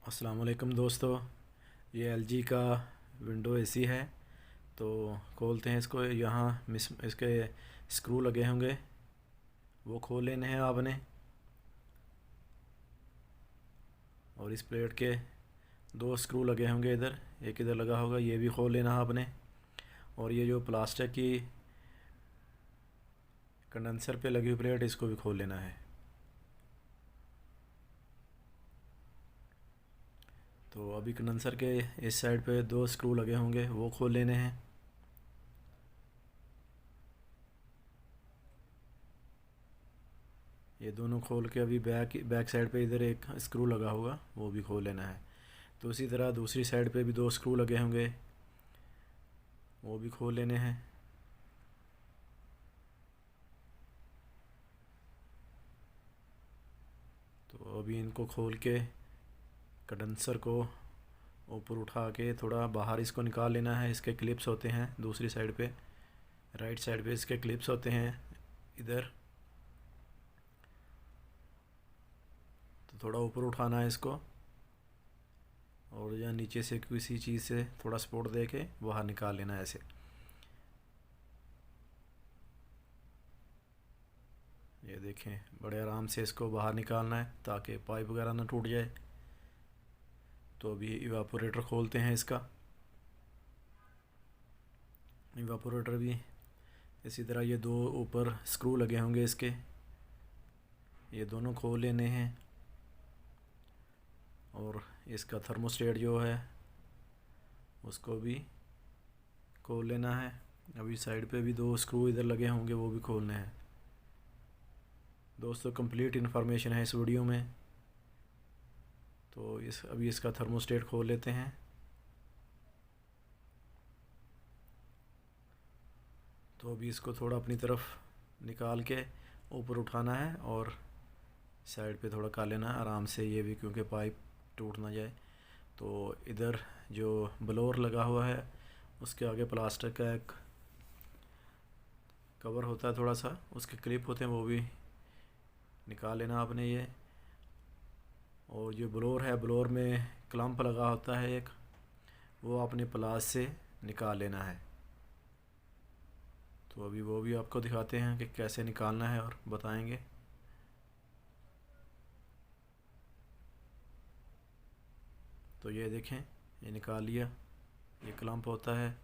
अस्सलाम वालेकुम दोस्तों। ये एलजी का विंडो एसी है। तो खोलते हैं इसको। यहाँ मिस इसके स्क्रू लगे होंगे, वो खोल लेने हैं आपने। और इस प्लेट के दो स्क्रू लगे होंगे, इधर एक इधर लगा होगा, ये भी खोल लेना है आपने। और ये जो प्लास्टिक की कंडेंसर पे लगी हुई प्लेट, इसको भी खोल लेना है। तो अभी कंडेंसर के इस साइड पे दो स्क्रू लगे होंगे, वो खोल लेने हैं। ये दोनों खोल के अभी बैक बैक साइड पे इधर एक स्क्रू लगा होगा, वो भी खोल लेना है। तो इसी तरह दूसरी साइड पे भी दो स्क्रू लगे होंगे, वो भी खोल लेने हैं। तो अभी इनको खोल के कंडेंसर को ऊपर उठा के थोड़ा बाहर इसको निकाल लेना है। इसके क्लिप्स होते हैं दूसरी साइड पे, राइट साइड पे इसके क्लिप्स होते हैं इधर। तो थोड़ा ऊपर उठाना है इसको, और या नीचे से किसी चीज़ से थोड़ा सपोर्ट दे के बाहर निकाल लेना है ऐसे। ये देखें, बड़े आराम से इसको बाहर निकालना है ताकि पाइप वगैरह ना टूट जाए। तो अभी इवापोरेटर खोलते हैं इसका। इवापोरेटर भी इसी तरह, ये दो ऊपर स्क्रू लगे होंगे इसके, ये दोनों खोल लेने हैं। और इसका थर्मोस्टेट जो है उसको भी खोल लेना है। अभी साइड पे भी दो स्क्रू इधर लगे होंगे, वो भी खोलने हैं। दोस्तों, कंप्लीट इन्फॉर्मेशन है इस वीडियो में। तो अभी इसका थर्मोस्टेट खोल लेते हैं। तो अभी इसको थोड़ा अपनी तरफ निकाल के ऊपर उठाना है और साइड पे थोड़ा कर लेना है आराम से, ये भी क्योंकि पाइप टूट ना जाए। तो इधर जो ब्लोअर लगा हुआ है उसके आगे प्लास्टिक का एक कवर होता है, थोड़ा सा उसके क्लिप होते हैं, वो भी निकाल लेना आपने ये। और जो ब्लोअर है, ब्लोअर में क्लम्प लगा होता है एक, वो अपने प्लास से निकाल लेना है। तो अभी वो भी आपको दिखाते हैं कि कैसे निकालना है और बताएंगे। तो ये देखें, ये निकाल लिया। ये क्लम्प होता है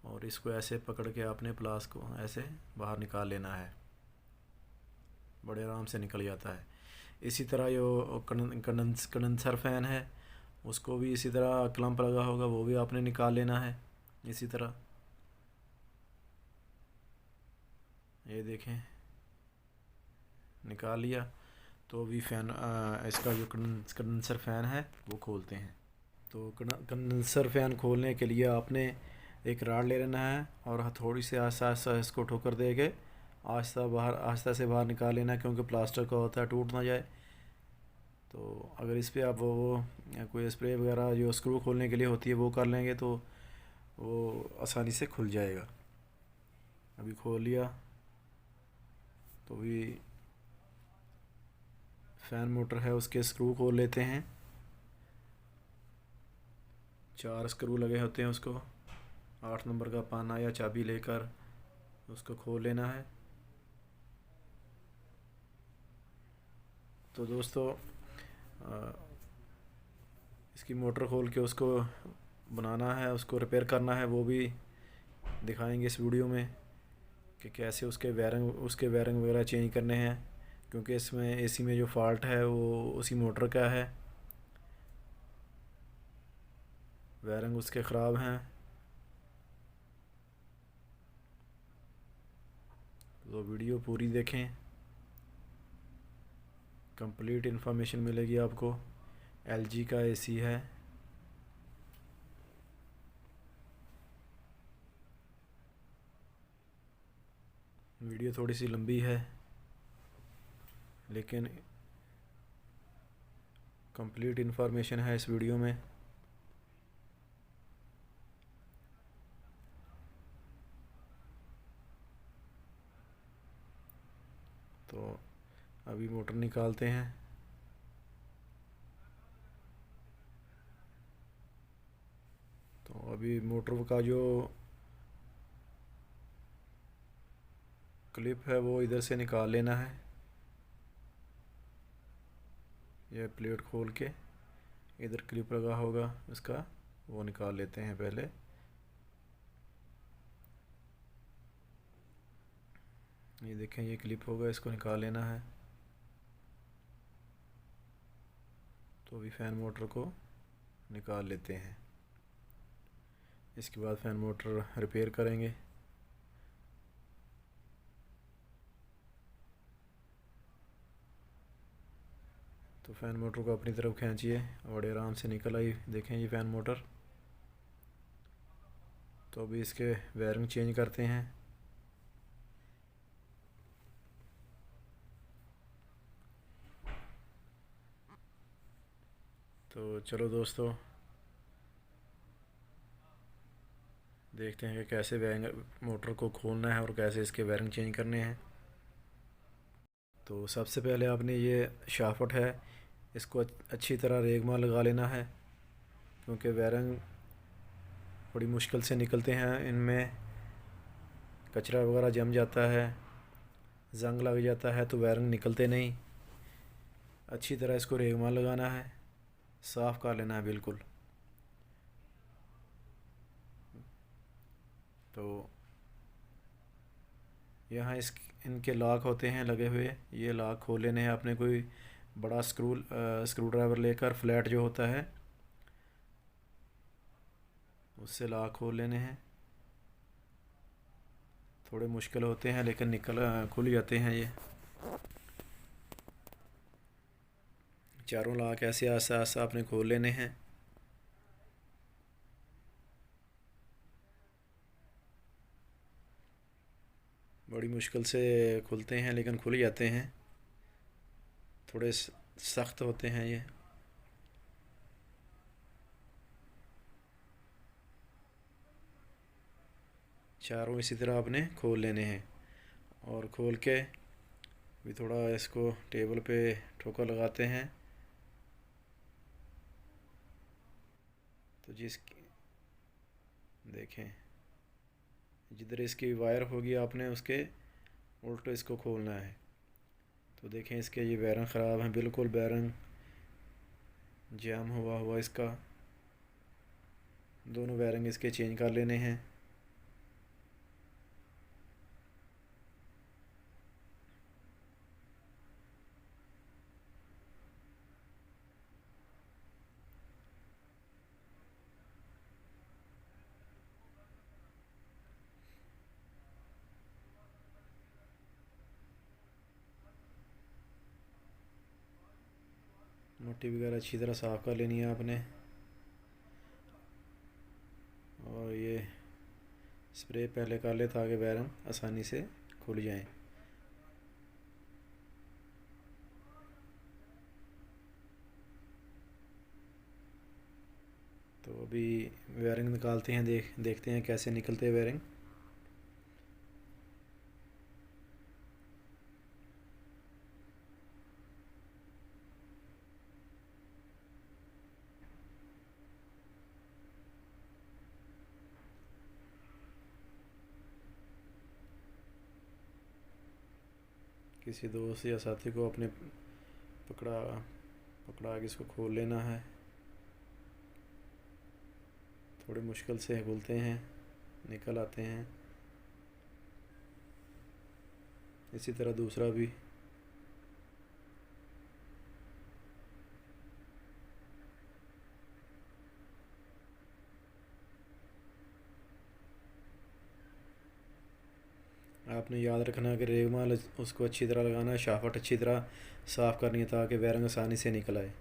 और इसको ऐसे पकड़ के आपने प्लास को ऐसे बाहर निकाल लेना है, बड़े आराम से निकल जाता है। इसी तरह जो कंडेंसर फ़ैन है, उसको भी इसी तरह क्लम्प लगा होगा, वो भी आपने निकाल लेना है इसी तरह। ये देखें, निकाल लिया। तो अभी फ़ैन इसका जो कंडेंसर फ़ैन है वो खोलते हैं। तो कंडेंसर फ़ैन खोलने के लिए आपने एक राड ले लेना है और थोड़ी सी आस्ता आस्ता इसको ठोकर दे के आस्ता से बाहर निकाल लेना है, क्योंकि प्लास्टिक का होता है, टूट ना जाए। तो अगर इस पर आप वो कोई स्प्रे वगैरह जो स्क्रू खोलने के लिए होती है वो कर लेंगे तो वो आसानी से खुल जाएगा। अभी खोल लिया। तो अभी फ़ैन मोटर है, उसके स्क्रू खोल लेते हैं। चार स्क्रू लगे होते हैं, उसको 8 नंबर का पाना या चाबी लेकर उसको खोल लेना है। तो दोस्तों, इसकी मोटर खोल के उसको बनाना है, उसको रिपेयर करना है, वो भी दिखाएंगे इस वीडियो में कि कैसे उसके वायरिंग वगैरह चेंज करने हैं, क्योंकि इसमें एसी में जो फॉल्ट है वो उसी मोटर का है, वायरिंग उसके ख़राब हैं। तो वीडियो पूरी देखें, कंप्लीट इन्फॉर्मेशन मिलेगी आपको। एलजी का एसी है। वीडियो थोड़ी सी लंबी है लेकिन कंप्लीट इन्फॉर्मेशन है इस वीडियो में। तो अभी मोटर निकालते हैं। अभी मोटर का जो क्लिप है वो इधर से निकाल लेना है। ये प्लेट खोल के इधर क्लिप लगा होगा इसका, वो निकाल लेते हैं पहले। ये देखें, ये क्लिप होगा, इसको निकाल लेना है। तो अभी फ़ैन मोटर को निकाल लेते हैं। इसके बाद फ़ैन मोटर रिपेयर करेंगे। तो फ़ैन मोटर को अपनी तरफ खींचिए, बड़े आराम से निकल आई। देखें ये फ़ैन मोटर। तो अभी इसके वायरिंग चेंज करते हैं। तो चलो दोस्तों, देखते हैं कि कैसे वायरिंग मोटर को खोलना है और कैसे इसके वायरिंग चेंज करने हैं। तो सबसे पहले आपने ये शाफ्ट है, इसको अच्छी तरह रेगमाल लगा लेना है, क्योंकि वायरिंग बड़ी मुश्किल से निकलते हैं। इनमें कचरा वगैरह जम जाता है, जंग लग जाता है, तो वायरिंग निकलते नहीं। अच्छी तरह इसको रेगमाल लगाना है, साफ़ कर लेना है बिल्कुल। तो यहाँ इनके लॉक होते हैं लगे हुए, ये लॉक खोल लेने हैं आपने। कोई बड़ा स्क्रू ड्राइवर लेकर, फ्लैट जो होता है उससे लॉक खोल लेने हैं। थोड़े मुश्किल होते हैं लेकिन खुल जाते हैं ये। चारों लॉक ऐसे आसा आसा आपने खोल लेने हैं। बड़ी मुश्किल से खुलते हैं लेकिन खुल जाते हैं। थोड़े सख्त होते हैं ये। चारों इसी तरह आपने खोल लेने हैं, और खोल के भी थोड़ा इसको टेबल पे ठोका लगाते हैं। तो देखें, जिधर इसकी वायर होगी आपने उसके उल्टे इसको खोलना है। तो देखें, इसके ये बैरंग ख़राब हैं बिल्कुल, बैरंग जाम हुआ इसका। दोनों बैरंग इसके चेंज कर लेने हैं। मिट्टी वगैरह अच्छी तरह साफ़ कर लेनी है आपने, और ये स्प्रे पहले कर ले ताकि बैरंग आसानी से खुल जाएं। तो अभी वायरिंग निकालते हैं, देखते हैं कैसे निकलते हैं वायरिंग। किसी दोस्त या साथी को अपने पकड़ा पकड़ा के इसको खोल लेना है। थोड़ी मुश्किल से खुलते हैं, निकल आते हैं। इसी तरह दूसरा भी। आपने याद रखना है कि रेगमाल उसको अच्छी तरह लगाना है, शाफ्ट अच्छी तरह साफ़ करनी है ताकि वायरिंग आसानी से निकल आए।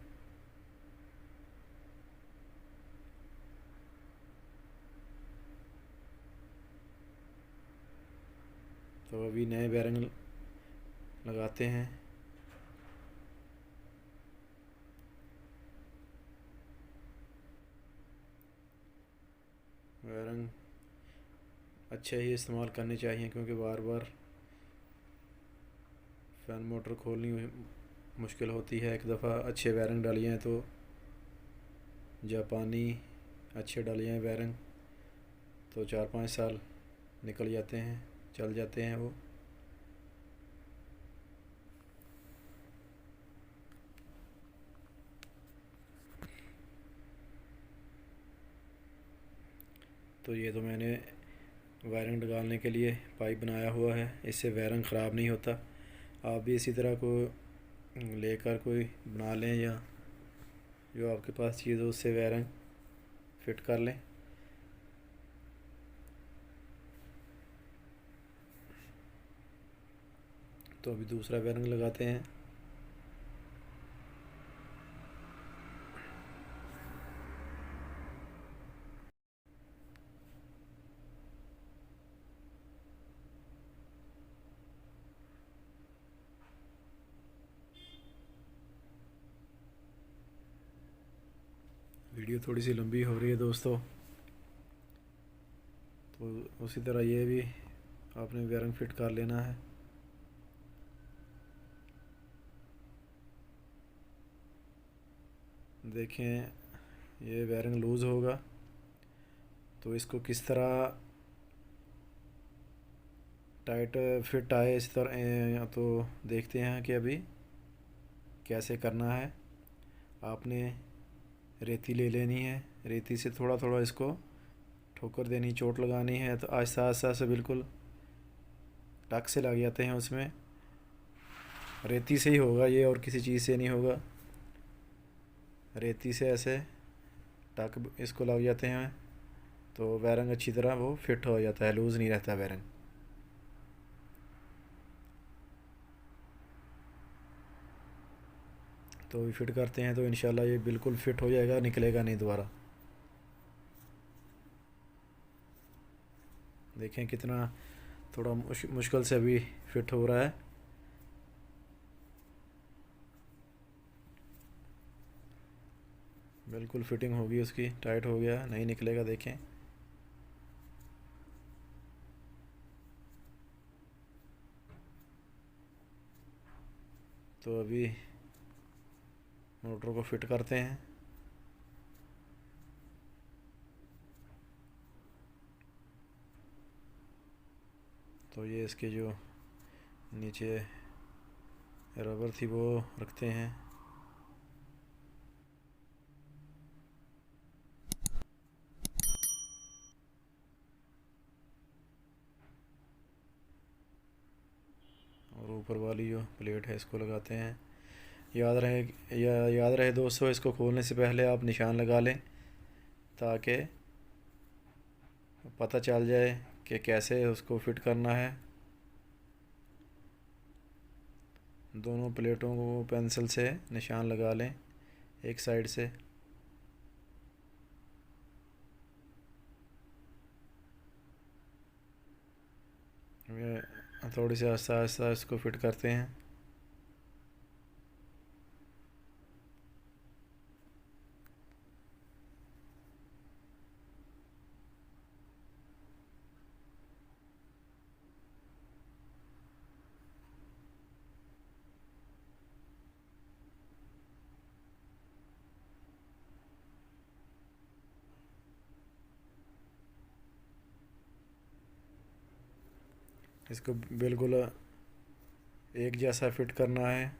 तो अभी नए वायरिंग लगाते हैं। वायरिंग अच्छे ही इस्तेमाल करने चाहिए, क्योंकि बार बार फ़ैन मोटर खोलनी मुश्किल होती है। एक दफ़ा अच्छे वायरिंग डालिए हैं तो जापानी अच्छे डालिए हैं वायरिंग, तो 4-5 साल निकल जाते हैं, चल जाते हैं वो। तो ये तो मैंने वायरिंग डालने के लिए पाइप बनाया हुआ है, इससे वायरिंग ख़राब नहीं होता। आप भी इसी तरह को लेकर कोई बना लें, या जो आपके पास चीज़ हो उससे वायरिंग फिट कर लें। तो अभी दूसरा वायरिंग लगाते हैं। वीडियो थोड़ी सी लंबी हो रही है दोस्तों, तो उसी तरह ये भी आपने वायरिंग फिट कर लेना है। देखें, ये वायरिंग लूज़ होगा, तो इसको किस तरह टाइट फिट आए इस तरह, तो देखते हैं कि अभी कैसे करना है। आपने रेती ले लेनी है, रेती से थोड़ा थोड़ा इसको ठोकर देनी, चोट लगानी है, तो आहिस्ता आहिस्ता से बिल्कुल टक से लग जाते हैं उसमें। रेती से ही होगा ये, और किसी चीज़ से नहीं होगा। रेती से ऐसे टक इसको लग जाते हैं, तो वायरिंग अच्छी तरह वो फिट हो जाता है, लूज़ नहीं रहता वायरिंग। तो अभी फिट करते हैं, तो इंशाल्लाह ये बिल्कुल फिट हो जाएगा, निकलेगा नहीं दोबारा। देखें कितना थोड़ा मुश्किल से अभी फिट हो रहा है। बिल्कुल फिटिंग होगी उसकी, टाइट हो गया, नहीं निकलेगा। देखें, तो अभी मोटर को फिट करते हैं। तो ये इसके जो नीचे रबर थी वो रखते हैं। और ऊपर वाली जो प्लेट है इसको लगाते हैं। याद रहे दोस्तों, इसको खोलने से पहले आप निशान लगा लें, ताकि पता चल जाए कि कैसे उसको फिट करना है। दोनों प्लेटों को पेंसिल से निशान लगा लें एक साइड से। थोड़ी सी आहिस्ता आहिस्ता इसको फिट करते हैं। इसको बिल्कुल एक जैसा फिट करना है,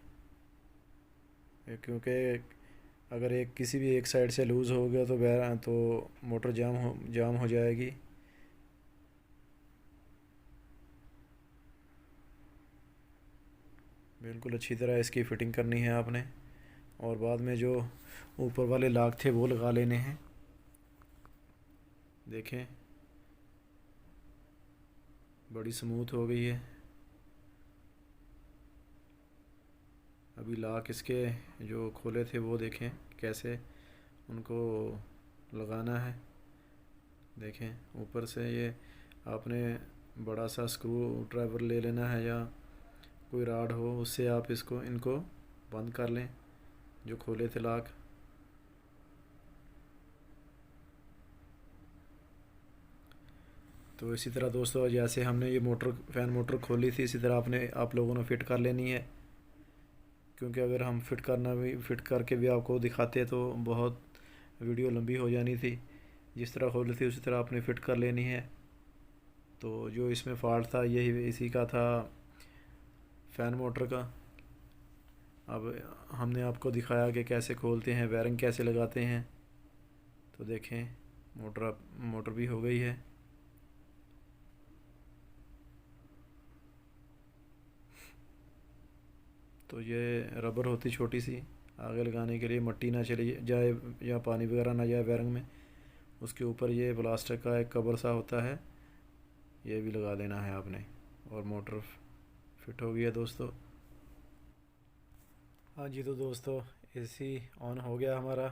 क्योंकि अगर एक किसी भी एक साइड से लूज़ हो गया तो मोटर जाम हो जाएगी। बिल्कुल अच्छी तरह इसकी फ़िटिंग करनी है आपने, और बाद में जो ऊपर वाले लाग थे वो लगा लेने हैं। देखें, बड़ी स्मूथ हो गई है। अभी लाक इसके जो खोले थे वो देखें कैसे उनको लगाना है। देखें, ऊपर से ये आपने बड़ा सा स्क्रू ड्राइवर ले लेना है, या कोई राड हो उससे आप इनको बंद कर लें, जो खोले थे लाक। तो इसी तरह दोस्तों, जैसे हमने ये फ़ैन मोटर खोली थी, इसी तरह आप लोगों ने फ़िट कर लेनी है। क्योंकि अगर हम फ़िट करके भी आपको दिखाते तो बहुत वीडियो लंबी हो जानी थी। जिस तरह खोली थी उसी तरह आपने फ़िट कर लेनी है। तो जो इसमें फ़ॉल्ट था यही इसी का था, फ़ैन मोटर का। अब हमने आपको दिखाया कि कैसे खोलते हैं, वायरिंग कैसे लगाते हैं। तो देखें, मोटर भी हो गई है। तो ये रबर होती छोटी सी, आगे लगाने के लिए, मट्टी ना चली जाए या पानी वगैरह ना जाए वायरिंग में। उसके ऊपर ये प्लास्टिक का एक कवर सा होता है, ये भी लगा देना है आपने, और मोटर फिट हो गया दोस्तों। हाँ जी, तो दोस्तों एसी ऑन हो गया हमारा,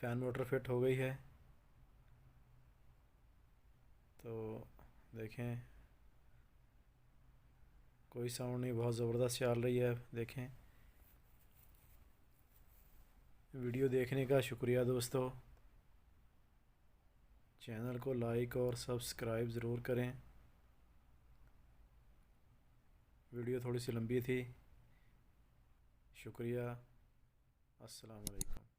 फ़ैन मोटर फिट हो गई है। तो देखें, कोई साउंड नहीं, बहुत ज़बरदस्त चल रही है। देखें, वीडियो देखने का शुक्रिया दोस्तों। चैनल को लाइक और सब्सक्राइब ज़रूर करें। वीडियो थोड़ी सी लंबी थी। शुक्रिया। अस्सलाम वालेकुम।